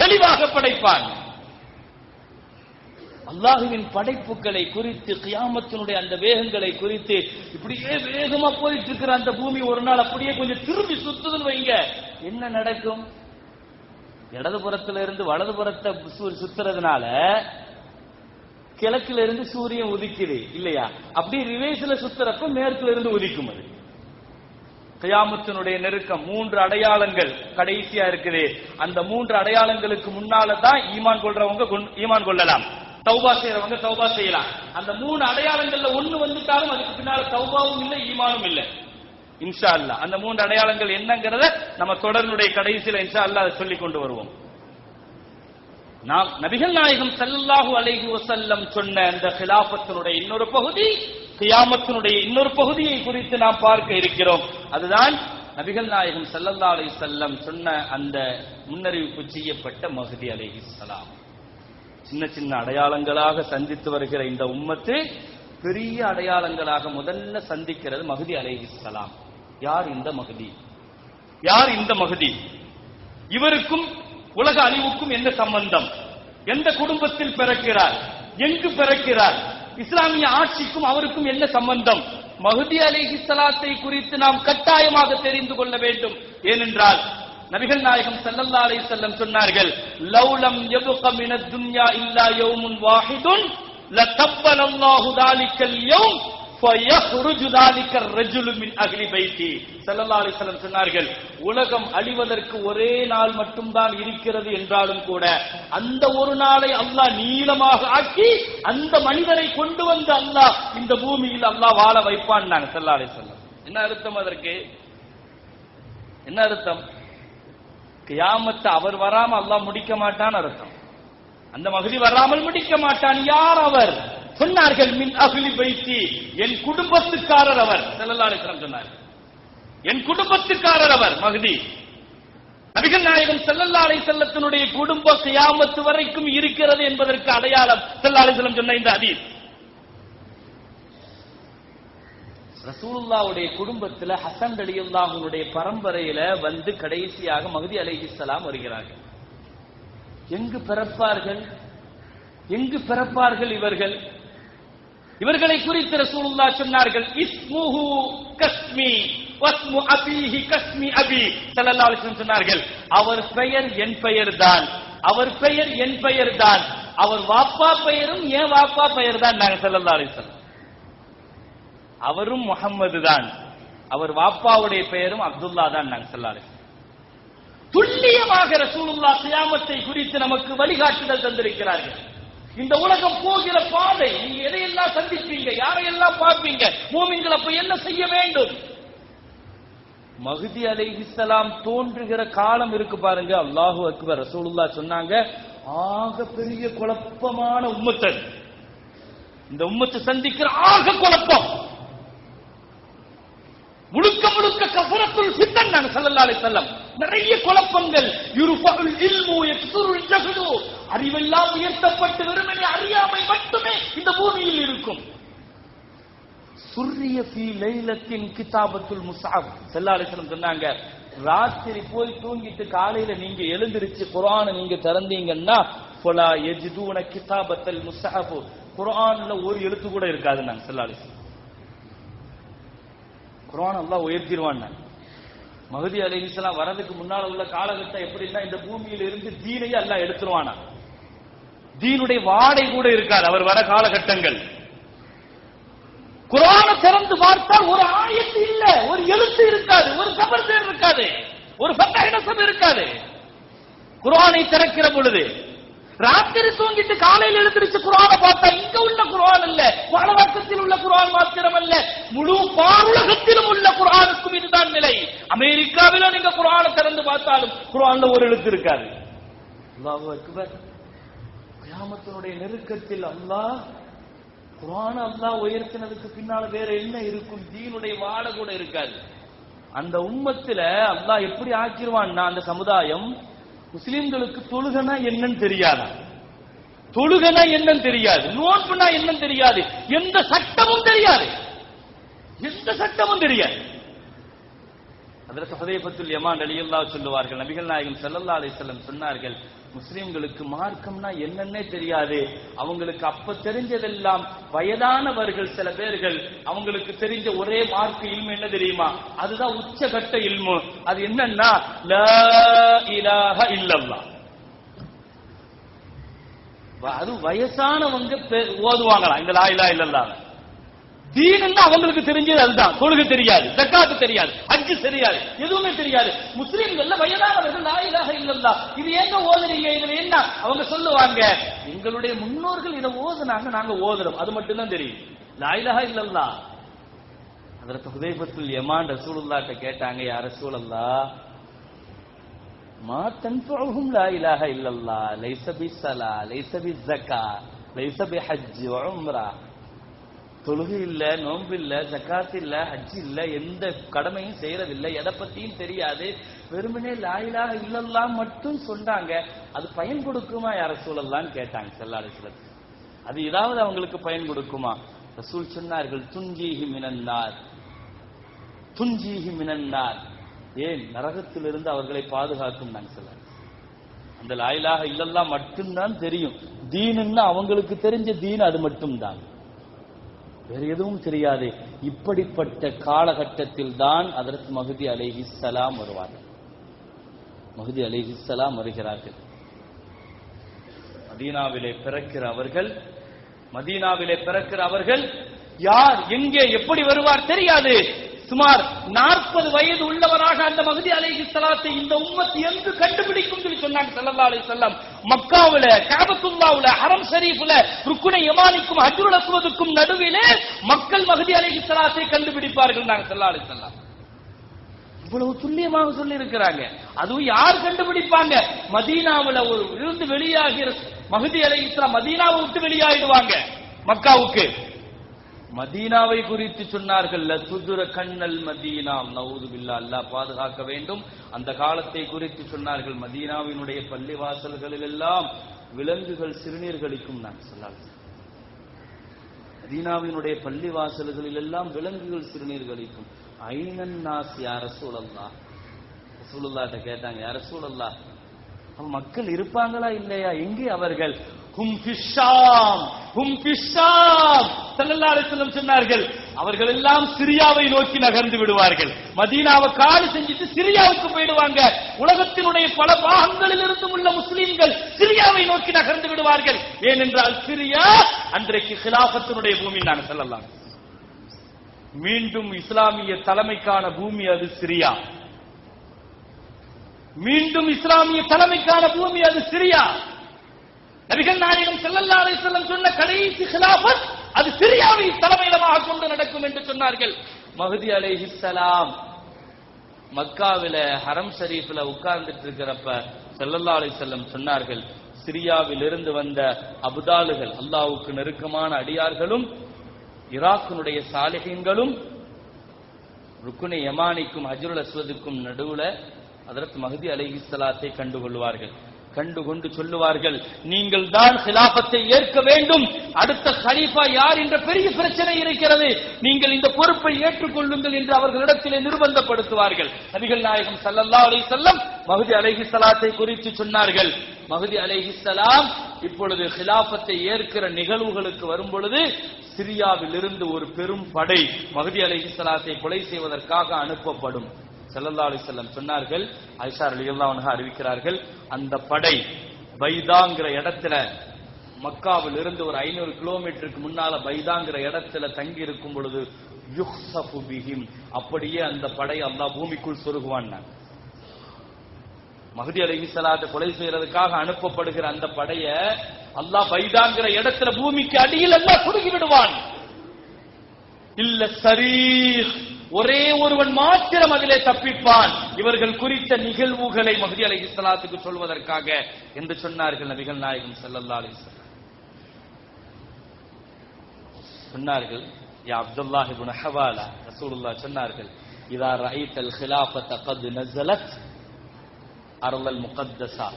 தெளிவாக படைப்பான். அல்லாஹ்வின் படைப்புகளை குறித்து, கியாமத்தினுடைய அந்த வேகங்களை குறித்து, இப்படியே வேகமா போயிட்டு இருக்கிற அந்த பூமி ஒரு நாள் அப்படியே கொஞ்சம் திரும்பி சுத்துதுன்னு வைங்க, என்ன நடக்கும்? இடதுபுறத்துல இருந்து வலதுபுறத்தை சுத்துறதுனால கிழக்குல இருந்து சூரியன் உதிக்குது இல்லையா? அப்படி ரிவேஸ்ல சுத்துறப்ப மேற்குல இருந்து உதிக்கும். அது கியாமத்தினுடைய நெருக்கம். 3 அடையாளங்கள் கடைசியா இருக்குது. அந்த 3 அடையாளங்களுக்கு முன்னால தான் ஈமான் கொள்றவங்க ஈமான் கொள்ளலாம், தௌபா செய்யறவங்க தௌபா செய்யலாம். அந்த 3 அடையாளங்கள்ல ஒண்ணு வந்துட்டாலும் அதுக்கு பின்னால தௌபாவும் இல்லை, ஈமானும் இல்லை. இன்ஷா அல்லாஹ் அந்த 3 அடையாளங்கள் என்னங்கறத நம்ம தொடர்னுடைய கடைசியில இன்ஷா அல்லாஹ் அதை சொல்லிக் கொண்டு வருவோம். நாம் நபிகள் நாயகம் ஸல்லல்லாஹு அலைஹி வஸல்லம் சொன்ன அந்த கிலாஃபத்தினுடைய இன்னொரு பகுதி, கியாமத்தினுடைய இன்னொரு பகுதியை குறித்து நாம் பார்க்க இருக்கிறோம். அதுதான் நபிகள் நாயகம் ஸல்லல்லாஹு அலைஹி வஸல்லம் சொன்ன அந்த முன்னறிவிப்பு செய்யப்பட்ட மஹ்தி அலைஹிஸ்ஸலாம். சின்ன சின்ன அடையாளங்களாக சந்தித்து வருகிற இந்த உம்மத்து பெரிய அடையாளங்களாக முதல்ல சந்திக்கிறது மஹ்தி அலைஹிஸ்ஸலாம். யார் இந்த மஹ்தி? யார் இந்த மஹ்தி? இவருக்கும் உலக அழிவுக்கும் என்ன சம்பந்தம்? எந்த குடும்பத்தில் பிறக்கிறார்? எங்கு பிறக்கிறார்? இஸ்லாமிய ஆட்சிக்கும் அவருக்கும் என்ன சம்பந்தம்? மஹ்தி அலைஹிஸ்ஸலாத்தை குறித்து நாம் கட்டாயமாக தெரிந்து கொள்ள வேண்டும். ஏனென்றால் நபிகள் நாயகம் ஸல்லல்லாஹு அலைஹி வஸல்லம் சொன்னார்கள், லவ்லம் யப்க மினத் துன்யா இல்லா யௌமுன் வாஹிதுன் லதப்பலல்லாஹு தாலிகல் யௌம் ஃபயஹ்ருஜு தாலிகர் ரஜுலு மின் அஹ்லி பைத்தி. ஸல்லல்லாஹு அலைஹி வஸல்லம் சொன்னார்கள், உலகம் அழிவதற்கு ஒரே நாள் மட்டும்தான் இருக்கிறது என்றாலும் கூட அந்த ஒரு நாளை அல்லாஹ் நீளமாக ஆக்கி அந்த மனிதரை கொண்டு வந்து அல்லாஹ் இந்த பூமியில் அல்லாஹ் வாழ வைப்பான். ஸல்லல்லாஹு அலைஹி வஸல்லம் என்ன அர்த்தம்? அதற்கு என்ன அர்த்தம்? கியாமத்தை அவர் வராம அல்லாஹ் முடிக்க மாட்டான் அர்த்தம். அந்த மஹ்தி வராமல் முடிக்க மாட்டான். யார் அவர்? சொன்னார்கள், மின் அஹ்லி பைத்தி, என் குடும்பத்துக்காரர் அவர். ஸல்லல்லாஹு அலைஹி வஸல்லம் சொன்னார்கள், என் குடும்பத்துக்காரர் அவர் மஹ்தி. நபிகள் நாயகம் ஸல்லல்லாஹு அலைஹி வஸல்லத்தினுடைய குடும்ப கியாமத்து வரைக்கும் இருக்கிறது என்பதற்கு அடையாளம் ஸல்லல்லாஹு அலைஹி வஸல்லம் சொன்ன இந்த ஹதீஸ். ரசூலுல்லாஹ்வுடைய குடும்பத்துல ஹசன் ரலியல்லாஹுனுடைய பரம்பரையில வந்து கடைசியாக மஹ்தி அலைஹிஸ்ஸலாம் வருகிறார்கள். எங்கு பிறப்பார்கள்? எங்கு பிறப்பார்கள் இவர்கள்? இவர்களை குறித்து ரசூலுல்லாஹ் சொன்னார்கள், இஸ்முஹு கஸ்மி வஸ்மு அபீஹி கஸ்மி அபி. ஸல்லல்லாஹு அலைஹி வஸல்லம் சொன்னார்கள், அவர் பெயர் என் பெயர் தான், அவர் பெயர் என் பெயர் தான், அவர் வாப்பா பெயரும் என் வாப்பா பெயர் தான். ஸல்லல்லாஹு அலைஹி வஸல்லம் அவரும் முஹம்மது தான், அவர் வாப்பாவுடைய பெயரும் அப்துல்லா தான். ஸல்லல்லாஹு அலைஹி வஸல்லம் துல்லியமாக ரசூலுல்லாஹ் கியாமத்தை குறித்து நமக்கு வழிகாட்டுதல் தந்திருக்கிறார்கள். இந்த உலகம் போகிற பாதை, நீங்க எதையெல்லாம் சந்திப்பீங்க, யாரையெல்லாம் பார்ப்பீங்க, மூமின்கள் அப்ப என்ன செய்ய வேண்டும்? மஹ்தி அலைஹிஸ்ஸலாம் தோன்றுகிற காலம் இருக்கு பாருங்க, அல்லாஹு அக்பர். ரசூலுல்லாஹ் சொன்னாங்க, ஆக பெரிய குழப்பமான உம்மத்து, இந்த உம்மத்து சந்திக்கிற ஆக குழப்பம், முழுக்க முழுக்க கஃபரத்துல் ஃபித்தன். ஸல்லல்லாஹு அலைஹி வஸல்லம் நிறைய குழப்பங்கள். யுர்ஃபஉல் இல்மு யக்ஸுருல் ஜஹ்லு, அறிவெல்லாம் உயர்த்தப்பட்டு வெறுமனே அறியாமை மட்டுமே இந்த பூமியில் இருக்கும். சுர்ரிய ஃபீ லைலத்தின் கிதாபத்துல் முஸ்அப், ஸல்லல்லாஹு அலைஹி வஸல்லம் சொன்னாங்க, ராத்திரி போய் தூங்கிட்டு காலையில நீங்க எழுந்திருச்சு குர்ஆனை நீங்க திறந்தீங்கன்னா ஃபலா யஜிதுன கிதாபத்துல் முஸ்அப், குர்ஆன்ல ஒரு எழுத்து கூட இருக்காது. நான் ஸல்லல்லாஹு அலைஹி வஸல்லம் குர்ஆன் அல்லாஹ் உயர்த்திடுவான். மஹ்தி அலைஹிஸ்ஸலாம் வரதுக்கு முன்னால உள்ள காலகட்டம் எப்படின்னா, இந்த பூமியில இருந்து தீனையே அல்லாஹ் எடுத்துருவானா, தீனுடைய வாடை கூட இருக்காது அவர் வர காலகட்டங்கள். குர்ஆனை திறந்து பார்த்தால் ஒரு ஆயத்து இல்ல, ஒரு எழுத்து இருக்காது, ஒரு சபர் இருக்காது, ஒரு ஃபத்ஹ் இருக்காது. குர்ஆனை திறக்கிற பொழுது ராத்திரி தூங்கிட்டு காலையில் எழுந்திருச்சு குர்ஆனை பார்த்தா இங்க உள்ள குர்ஆன் இல்ல, வானவர்க்கத்தில் உள்ள குர்ஆன் மாத்திரம் அல்ல, முழு பாருலகத்திலும் உள்ள குர்ஆனுக்கும் இதுதான் நிலை. அமெரிக்காவில நீங்க குர்ஆனை திறந்து பார்த்தாலும் குர்ஆன்ல ஒரு எழுத்து இருக்காது. அல்லாஹு அக்பர். கியாமத்தினுடைய நெருக்கத்தில் அல்லாஹ் குர்ஆனை அல்லாஹ் உயர்த்தினதுக்கு பின்னால வேற என்ன இருக்கும்? தீனுடைய வாட கூட இருக்காது. அந்த உம்மத்துல அல்லாஹ் எப்படி ஆக்கிடுவான்னா, அந்த சமுதாயம் முஸ்லிம்களுக்கு தொழுகனா என்னன்னு தெரியாது, தொழுகனா என்னன்னு தெரியாது, நோன்புனா என்னன்னு தெரியாது, எந்த சட்டமும் தெரியாது, எந்த சட்டமும் தெரியாது. ஹஜ்ரத் ஹுதைஃபத்துல் யமான் ரலியல்லாஹு சொல்லுவார்கள், நபிகள் நாயகம் ஸல்லல்லாஹு அலைஹி வஸல்லம் சொன்னார்கள், முஸ்லிம்களுக்கு மார்க்கம்னா என்னன்னே தெரியாது. அவங்களுக்கு அப்ப தெரிஞ்சதெல்லாம் வயதானவர்கள் சில பேர்கள், அவங்களுக்கு தெரிஞ்ச ஒரே மார்க்க இல்மு என்ன தெரியுமா? அதுதான் உச்சகட்ட இல்மு. அது என்னன்னா லா இலாஹ இல்லல்லாஹ். அது வயசானவங்க ஓதுவாங்களா இந்த லா இலாஹ இல்லல்லாஹ். தீனுன்னா அவங்களுக்கு தெரிஞ்சது அதுதான். தொழுகை தெரியாது, ஜக்காத்து தெரியாது, ஹஜ் தெரியாது, எதுவுமே தெரியாது. முஸ்லிம்கள்ல வயதானவர்கள் லா இலாஹ இல்லல்லாஹ் இது எங்க ஓதுறீங்க, இதுல என்ன? அவங்க சொல்லுவாங்க, எங்களுடைய முன்னோர்கள் இதை ஓதுனாங்க, நாங்க ஓதுறோம், அது மட்டும் தான் தெரியும், லா இலாஹ இல்லல்லாஹ். ஹஜ்ரத் ஹுதைஃபத்துல் யமான் ரசூலுல்லாஹ்ட்ட கேட்டாங்க, யா ரசூலல்லாஹ் மா தன்ஃபஉஹும் லா இலாஹ இல்லல்லாஹ் லைஸ பிஸ்ஸலா லைஸ பிஸ்ஸகா லைஸ பிஹஜ் வ உம்ரா. தொழுகை இல்ல, நோன்பு இல்ல, ஜக்காத் இல்ல, ஹஜ் இல்ல, எந்த கடமையும் செய்யறதில்லை, எதை பத்தியும் தெரியாது, வெறுமனே லா இலாஹ இல்லல்லாஹ் மட்டும் சொன்னாங்க, அது பயன் கொடுக்குமா யா ரசூலல்லாஹ்னு கேட்டாங்க ஸல்லல்லாஹு அலைஹி வஸல்லம். அது ஏதாவது அவங்களுக்கு பயன் கொடுக்குமா? ரசூல் சொன்னார்கள், துன்ஜீஹி மினன்னார், துன்ஜீஹி மினன்னார், ஏன் நரகத்திலிருந்து அவர்களை பாதுகாக்கும். நான் சொல்ல அந்த லா இலாஹ இல்லல்லாஹ் மட்டும்தான் தெரியும். தீனுன்னா அவங்களுக்கு தெரிஞ்ச தீன் அது மட்டும்தான், வேற எதுவும் தெரியாது. இப்படிப்பட்ட காலகட்டத்தில் தான் ஹஜ்ரத் மஹ்தி அலைஹிஸ்ஸலாம் வருவார்கள். மஹ்தி அலைஹிஸ்ஸலாம் வருகிறார்கள். மதீனாவிலே பிறக்கிற அவர்கள் யார், எங்கே, எப்படி வருவார் தெரியாது. சுமார் 40 வயது உள்ளவராக அந்த மஹ்தி அலைஹிஸ்ஸலாத்தை இந்த உம்மத் எங்கு கண்டுபிடிக்கும் சொல்லி சொன்னாங்க ஸல்லல்லாஹு அலைஹி வஸல்லம். மக்காவுல, கஅபத்துல்லாஹ்வுல, ஹரம் ஷரீஃப்ல, ருக்குனை யமானிக்கும் ஹஜ்ருல் அஸ்வதுக்கும் நடுவிலே மக்கள் மஹ்தி அலைஹிஸ்ஸலாத்தை கண்டுபிடிப்பார்கள் நாங்க ஸல்லல்லாஹு அலைஹி வஸல்லம். இவ்வளவு துல்லியமாக சொல்லி இருக்கிறாங்க. அதுவும் யார் கண்டுபிடிப்பாங்க? மதீனாவுல ஒரு இருந்து வெளியாகிற மஹ்தி அலைஹிஸ்ஸலாம் மதீனாவை விட்டு வெளியாயிடுவாங்க மக்காவுக்கு. மதீனாவை குறித்து சொன்னார்கள், லதுதுர கண்ணல் மதீனா, நவுது பில்லாஹ், அல்லாஹ் பாதுகாக்க வேண்டும். அந்த காலத்தை குறித்து சொன்னார்கள், மதீனாவினுடைய பள்ளிவாசல்களில் எல்லாம் விலங்குகள் சிறுநீர் கழிக்கும். நான் சொல்லாது, மதீனாவினுடைய பள்ளிவாசல்களில் எல்லாம் விலங்குகள் சிறுநீர் கழிக்கும். ஐனன் நாஸ் யா ரசூலல்லாஹ், ரசூலுல்லாஹ்ட்ட கேட்டாங்க, யா ரசூலல்லாஹ் மக்கள் இருப்பாங்களா இல்லையா, எங்கே அவர்கள்? ஹும் ஃபிஷாம், ஹும் ஃபிஷாம். ஸல்லல்லாஹு அலைஹி வஸல்லம் சொன்னார்கள், அவர்கள் எல்லாம் சிரியாவை நோக்கி நகர்ந்து விடுவார்கள். மதீனாவை காலி செஞ்சுட்டு சிரியாவுக்கு போயிடுவாங்க. உலகத்தினுடைய பல பாகங்களில் இருந்து உள்ள முஸ்லிம்கள் சிரியாவை நோக்கி நகர்ந்து விடுவார்கள். ஏனென்றால் சிரியா அன்றைக்கு கிலாஃபத்தினுடைய பூமி. நான் சொல்லலாம், மீண்டும் இஸ்லாமிய தலைமைக்கான பூமி அது சிரியா. மீண்டும் இஸ்லாமிய தலைமைக்கான பூமி அது சிரியா. நபிகள் நாயகம் ஸல்லல்லாஹு அலைஹி வஸல்லம் சொன்ன கடைசி கிலாஃபத் அது சிரியாவை தலைமையிடமாக கொண்டு நடக்கும் என்று சொன்னார்கள். மஹ்தி அலைஹிஸ்ஸலாம் மக்காவில ஹரம் ஷரீஃப்ல உட்கார்ந்துட்டு இருக்கிறப்ப ஸல்லல்லாஹு அலைஹி வஸல்லம் சொன்னார்கள், சிரியாவில் இருந்து வந்த அபுதாலுகள், அல்லாஹ்வுக்கு நெருக்கமான அடியார்களும் ஈராக்கினுடைய சாலிஹீன்களும் ருக்குனை யமானிக்கும் ஹஜ்ருல் அஸ்வதுக்கும் நடுவுல ஹஜ்ரத் மஹ்தி அலைஹிஸ்ஸலாத்தை கண்டுகொள்வார்கள். கண்டுகொண்டு சொல்லுவார்கள், நீங்கள் தான் கிலாபத்தை ஏற்க வேண்டும், அடுத்த கலீஃபா யார் என்ற பெரிய பிரச்சனை இருக்கிறது, நீங்கள் இந்த பொறுப்பை ஏற்றுக்கொள்ளுங்கள் என்று அவர்களிடத்திலே நிர்பந்தப்படுத்துவார்கள். நபிகள் நாயகம் ஸல்லல்லாஹு அலைஹி வஸல்லம் மஹ்தி அலைஹிஸ்ஸலாத்தை குறித்து சொன்னார்கள், மஹ்தி அலைஹிஸ்ஸலாம் இப்பொழுது கிலாபத்தை ஏற்கிற நிகழ்வுகளுக்கு வரும் பொழுது சிரியாவில் இருந்து ஒரு பெரும் படை மஹ்தி அலைஹிஸ்ஸலாத்தை கொலை செய்வதற்காக அனுப்பப்படும். ஸல்லல்லாஹு அலைஹி வஸல்லம் சொன்னார்கள், ஆயிஷா ரலியல்லாஹு அன்ஹா அறிவிக்கிறார்கள், அந்த படை பைதாங்கிற இடத்துல, மக்காவில் இருந்து ஒரு 500 கிலோமீட்டருக்கு முன்னால பைதாங்கிற இடத்துல தங்கி இருக்கும் பொழுது யுக்ஸஃபு பிஹிம், அப்படியே அந்த படை அல்லாஹ் பூமிக்குள் சொருகுவான். மஹ்தி அலைஹிஸ்ஸலாத்தை கொலை செய்யறதுக்காக அனுப்பப்படுகிற அந்த படைய அல்லாஹ் பைதாங்கிற இடத்துல பூமிக்கு அடியில் அல்லாஹ் சொருகி விடுவான். இல்ல சரீஹ், ஒரே ஒருவன் மாத்திரம் அதிலே தப்பிப்பான். இவர்கள் குறித்த நிகழ்வுகளை மஹ்தி அலைஹிஸ்ஸலாத்துக்கு சொல்வதற்காக என்று சொன்னார்கள் நபிகள் நாயகம் ஸல்லல்லாஹு அலைஹி வஸல்லம். சொன்னார்கள், யா அப்துல்லாஹ் இப்னு ஹவாலா, ரசூலுல்லாஹ் சொன்னார்கள், இதா ரஅய்தல் கிலாஃபத கத் நஸலத் அர்லல் முகத்தஸா,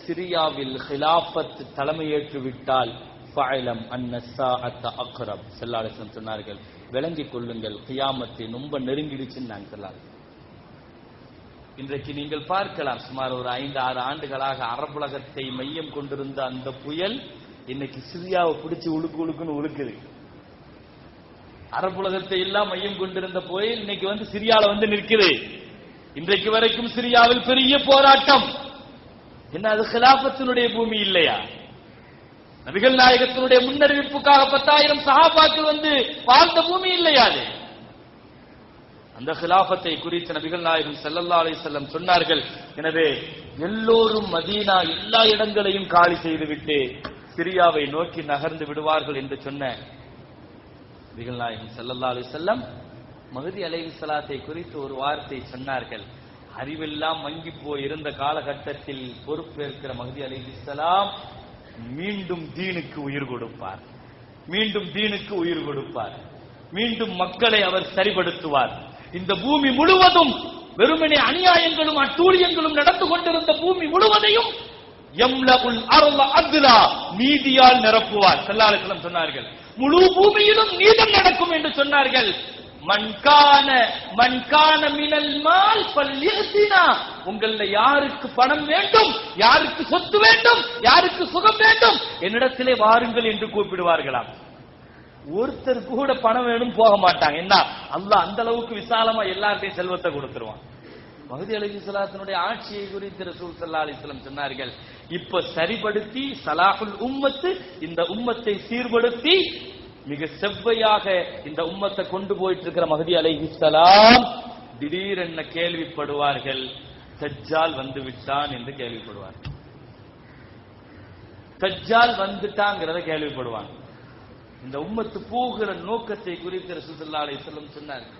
சிரியாவில் கிலாஃபத் தலைமையேற்று விட்டால் ஃபஅலம் அன்ன ஸாஅத அக்ரப். ஸல்லல்லாஹு அலைஹி வஸல்லம் சொன்னார்கள், விளங்கிக் கொள்ளுங்கள், கியாமத்தை ரொம்ப நெருங்கிடுச்சுன்னு நான் சொல்லாது. இன்றைக்கு நீங்கள் பார்க்கலாம், சுமார் ஒரு 5-6 ஆண்டுகளாக அரபுலகத்தை மையம் கொண்டிருந்த அந்த புயல் இன்னைக்கு சிரியாவை பிடிச்சு உழுக்குன்னு உழுக்குது. அரபுலகத்தை எல்லாம் மையம் கொண்டிருந்த புயல் இன்னைக்கு சிரியால நிற்குது. இன்றைக்கு வரைக்கும் சிரியாவில் பெரிய போராட்டம். என்ன அது கிலாபத்தினுடைய பூமி இல்லையா? நபிகள் நாயகத்தினுடைய முன்னறிவிப்புக்காக 10,000 சஹாபாக்கள் வாழ்ந்த பூமி இல்லையா அது? அந்த கிலாபத்தை குறித்து நபிகள் நாயகம் ஸல்லல்லாஹு அலைஹி வஸல்லம் சொன்னார்கள், எனவே எல்லோரும் மதீனா எல்லா இடங்களையும் காலி செய்துவிட்டு சிரியாவை நோக்கி நகர்ந்து விடுவார்கள் என்று சொன்ன நபிகள் நாயகம் ஸல்லல்லாஹு அலைஹி வஸல்லம் மஹ்தி அலைஹிஸ்ஸலாத்தை குறித்து ஒரு வார்த்தை சொன்னார்கள். அறிவெல்லாம் மங்கி போய் இருந்த காலகட்டத்தில் பொறுப்பேற்கிற மஹ்தி அலைஹிஸ்ஸலாம் மீண்டும் தீனுக்கு உயிர் கொடுப்பார், மீண்டும் தீனுக்கு உயிர் கொடுப்பார், மீண்டும் மக்களை அவர் சரிபடுத்துவார். இந்த பூமி முழுவதும் வெறுமனே அநியாயங்களும் அட்டூழியங்களும் நடந்து கொண்டிருந்த பூமி முழுவதையும் யம்லஉல் அர்ல அத்லா, நீதியால் நிரப்புவார். ஸல்லல்லாஹு அலைஹி வஸல்லம் சொன்னார்கள், முழு பூமியிலும் நீதம் நடக்கும் என்று சொன்னார்கள். மன்கான மினல் மால் ஃபல்யஹ்தினா, உங்கள யாருக்கு பணம் வேண்டும், யாருக்கு சொத்து வேண்டும், யாருக்கு சுகம் வேண்டும், என்னிடத்திலே வாருங்கள் என்று கூப்பிடுவார்களாம். ஒருத்தர் கூட பணம் வேணும் போக மாட்டாங்க. என்ன, அல்லாஹ் அந்த அளவுக்கு விசாலமா எல்லார்ட்டையும் செல்வத்தை கொடுத்துருவான். மஹ்தி அலைஹிஸ்ஸலாத்தினுடைய ஆட்சியை குறித்து ரசூல் ஸல்லல்லாஹு அலைஹி வஸல்லம் சொன்னார்கள், இப்ப சரிபடுத்தி ஸலாஹுல் உம்மத்து, இந்த உம்மத்தை சீர்படுத்தி மிக செவ்வையாக இந்த உம்மத்தை கொண்டு போயிட்டு இருக்கிற மஹ்தி அலைஹிஸ்ஸலாம் திடீரென கேள்விப்படுவார்கள், தஜ்ஜால் வந்து விட்டான் என்று கேள்விப்படுவார்கள். தஜ்ஜால் வந்துட்டாங்கிறத கேள்விப்படுவாங்க. இந்த உம்மத்து போகிற நோக்கத்தை குறித்து ரசூல் ஸல்லல்லாஹு அலைஹி வஸல்லம் சொன்னார்கள்.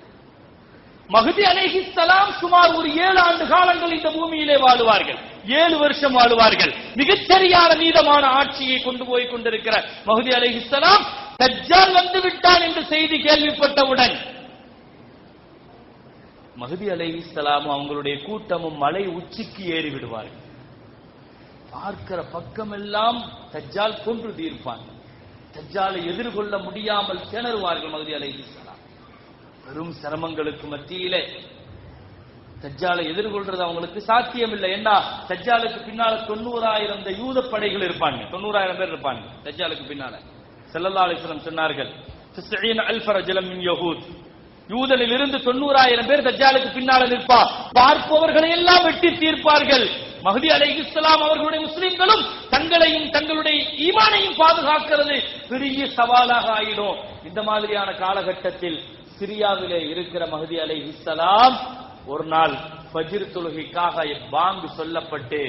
மஹ்தி அலைஹிஸ்ஸலாம் சுமார் ஒரு 7 ஆண்டு காலங்கள் இந்த பூமியிலே வாழுவார்கள், 7 வருஷம் வாழுவார்கள். மிகச்சரியான நீதமான ஆட்சியை கொண்டு போய் கொண்டிருக்கிற மஹ்தி அலைஹிஸ்ஸலாம் தஜ்ஜால் வந்து விட்டான் என்ற செய்தி கேள்விப்பட்டவுடன் மஹ்தி அலைஹிஸ்ஸலாமும் அவங்களுடைய கூட்டமும் மலை உச்சிக்கு ஏறி விடுவார்கள். பார்க்கிற பக்கமெல்லாம் தஜ்ஜால் கொன்று தீர்ப்பான். தஜ்ஜாலை எதிர்கொள்ள முடியாமல் திணறுவார்கள் மஹ்தி அலைஹிஸ்ஸலாம். பெரும் சிரமங்களுக்கு மத்தியிலே தஜ்ஜாலை எதிர்கொள்றது அவங்களுக்கு சாத்தியம் இல்லை. ஏன்னா தஜ்ஜாலுக்கு பின்னால 90,000 யூத படைகள் இருப்பாங்க, 90,000 பேர் இருப்பாங்க தஜ்ஜாலுக்கு பின்னால. ஸல்லல்லாஹு அலைஹி வஸல்லம் சொன்னார்கள், 90,000 ரஜுலன் மின் யஹூத், யூதனில் இருந்து 90,000 பேர் தஜ்ஜாலுக்கு பின்னால நிற்பா, பார்ப்பவர்களை எல்லாம் வெட்டி தீர்ப்பார்கள். மஹ்தி அலைஹிஸ்ஸலாம் அவர்களுடைய முஸ்லிம்களும் தங்களையும் தங்களுடைய ஈமானையும் பாதுகாக்கிறது பெரிய சவாலாக ஆயிடும். இந்த மாதிரியான காலகட்டத்தில் சிரியாவிலே இருக்கிற மஹ்தி அலைஹிஸ்ஸலாம் ஒரு நாள் ஃபஜ்ர் தொழுகைக்காக பாங்கு சொல்லப்பட்டு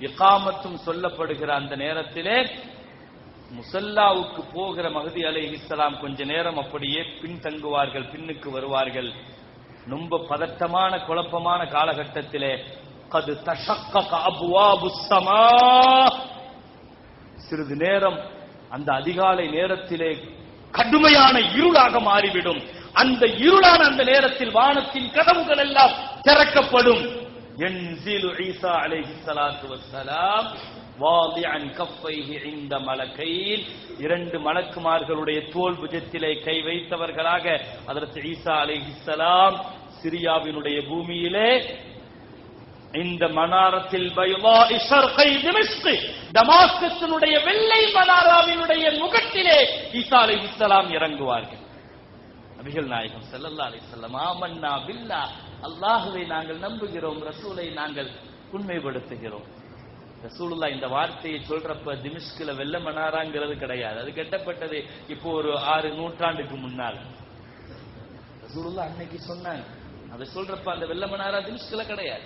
இகாமத்தும் சொல்லப்படுகிற அந்த நேரத்திலே முசல்லாவுக்கு போகிற மஹ்தி அலைஹிஸ்ஸலாம் கொஞ்ச நேரம் அப்படியே பின்தங்குவார்கள், பின்னுக்கு வருவார்கள். ரொம்ப பதட்டமான குழப்பமான காலகட்டத்திலே கது தஷக்கக அப்வாபுஸ் ஸமா, சிறிது நேரம் அந்த அதிகாலை நேரத்திலே கடுமையான இருளாக மாறிவிடும். அந்த இருளான அந்த நேரத்தில் வானத்தின் கதவுகள் எல்லாம் திறக்கப்படும். யன்ஸிலு ஈசா அலைஹிஸ்ஸலாத்து வஸ்ஸலாம் வாதிஅன் கஃபைஹி இன்த மலகைன், இரண்டு மலக்குமார்களுடைய தோள் புஜத்திலே கை வைத்தவர்களாக ஹஜ்ரத் ஈசா அலைஹிஸ்ஸலாம் சிரியாவினுடைய பூமியிலே இந்த மனாரத்தில் பைலாஇ ஷர்கை திமஷ்க், டமாஸ்கஸினுடைய வெள்ளை மனாராவினுடைய முகட்டிலே ஈசா அலைஹிஸ்ஸலாம் இறங்குவார்கள். நபிகள் நாயகம் ஸல்லல்லாஹு அலைஹி வஸல்லம் ஆமன்னா பில்லாஹ், அல்லாஹ்வை நாங்கள் நம்புகிறோம், ரசூலை நாங்கள் உண்மைப்படுத்துகிறோம். ரசூலுல்லாஹ் இந்த வார்த்தையை சொல்றப்ப திமிஷ்கில வெள்ள மனாராங்கிறது கிடையாது, அது கட்டப்பட்டது இப்போ ஒரு 6 நூற்றாண்டுக்கு முன்னால். ரசூலுல்லாஹ் அன்னைக்கு சொன்னாங்க, அதை சொல்றப்ப அந்த வெள்ள மனாரா திமிஷ்கில கிடையாது.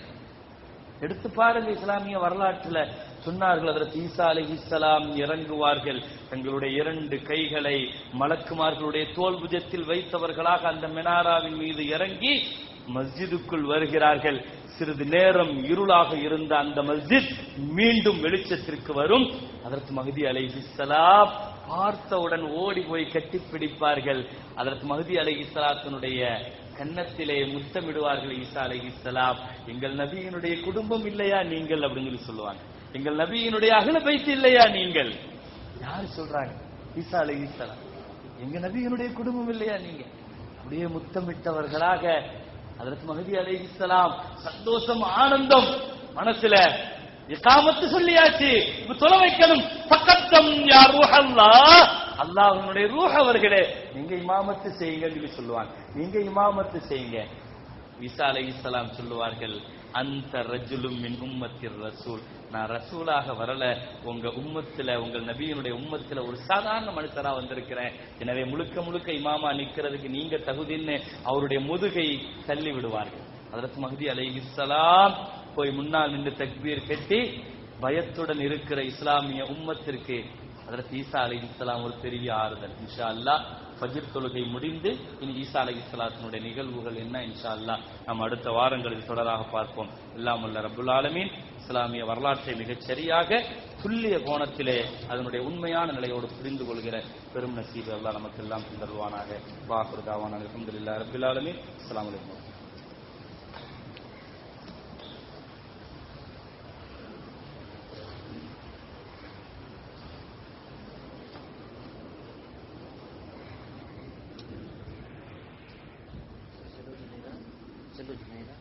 எடுத்து பாருங்க, இஸ்லாமிய வரலாற்றுல சொன்னார்கள், ஹஜ்ரத் ஈசா அலைஹிஸ்ஸலாம் இறங்குவார்கள், தங்களுடைய 2 கைகளை மலக்குமார்களுடைய தோள் புஜத்தில் வைத்தவர்களாக அந்த மினாராவின் மீது இறங்கி மஸ்ஜிதுக்குள் வருகிறார்கள். சிறிது நேரம் இருளாக இருந்த அந்த மஸ்ஜித் மீண்டும் வெளிச்சத்திற்கு வரும். ஹஜ்ரத் மஹ்தி அலைஹிஸ்ஸலாம் பார்த்தவுடன் ஓடி போய் கட்டிப்பிடிப்பார்கள். ஹஜ்ரத் மஹ்தி அலைஹிஸ்ஸலாத்தினுடைய கன்னத்திலே முத்தமிடுவார்கள். ஈசா அலைஹிஸ்ஸலாம், எங்கள் நபியினுடைய குடும்பம் இல்லையா நீங்கள் அப்படின்னு சொல்லி சொல்லுவாங்க. எங்கள் நபியினுடைய அஹ்ல பைத் இல்லையா நீங்கள்? யாரு சொல்றாங்க? ஈசா அலைஹிஸ்ஸலாம், எங்க நபியினுடைய குடும்பம் இல்லையா நீங்க? அப்படியே முத்தமிட்டவர்களாக ஹஜ்ரத் மஹ்தி அலைஹிஸ்ஸலாம் சந்தோஷம், ஆனந்தம் மனசுல. இகாமத்து சொல்லியாச்சு, இப்ப தொலை வைக்கணும். ஃபக்கத்தம் யா ரூஹல்லாஹ், அல்லாஹ்வுடைய ரூஹ் அவர்களே நீங்க இமாமத்து செய்யுங்கன்னு சொல்லுவாங்க. நீங்க இமாமத்து செய்யுங்க. ஈசா அலைஹிஸ்ஸலாம் சொல்லுவார்கள், அந்த ரஜுலும் மின் உம்மத்திர் ரசூல், நான் ரசூலாக வரல, உங்க உம்மத்துல, உங்கள் நபியினுடைய உம்மத்துல ஒரு சாதாரண மனுஷரா வந்திருக்கிறேன். எனவே முழுக்க முழுக்க இமாமா நிக்கிறதுக்கு நீங்க தகுதின்னு அவருடைய முதுகை தள்ளி விடுவார்கள். ஹஜ்ரத் மஹ்தி அலைஹிஸ்ஸலாம் போய் முன்னால் நின்று தக்பீர் கட்டி பயத்துடன் இருக்கிற இஸ்லாமிய உம்மத்திற்கு ஹஜ்ரத் ஈசா அலைஹிஸ்ஸலாம் ஒரு பெரிய ஆறுதல். இன்ஷா அல்லாஹ் ஃபஜ்ர் தொழுகை முடிந்து இனி ஈசா அலைஹிஸ்ஸலாத்தினுடைய நிகழ்வுகள் என்ன இன்ஷா அல்லாஹ் நாம் அடுத்த வாரங்களில் தொடராக பார்ப்போம். எல்லாம் வல்ல ரப்புல் ஆலமீன் இஸ்லாமிய வரலாற்றை மிகச் சரியாக துல்லிய கோணத்திலே அதனுடைய உண்மையான நிலையோடு புரிந்து கொள்கிற பெரும் நசீபு அல்லாஹ் நமக்கு எல்லாம் தருவானாக. வாஹிரு தாவானா அல்ஹம்துலில்லாஹி ரப்பில் ஆலமீன். அஸ்ஸலாமு அலைக்கும். चलो जुनैदा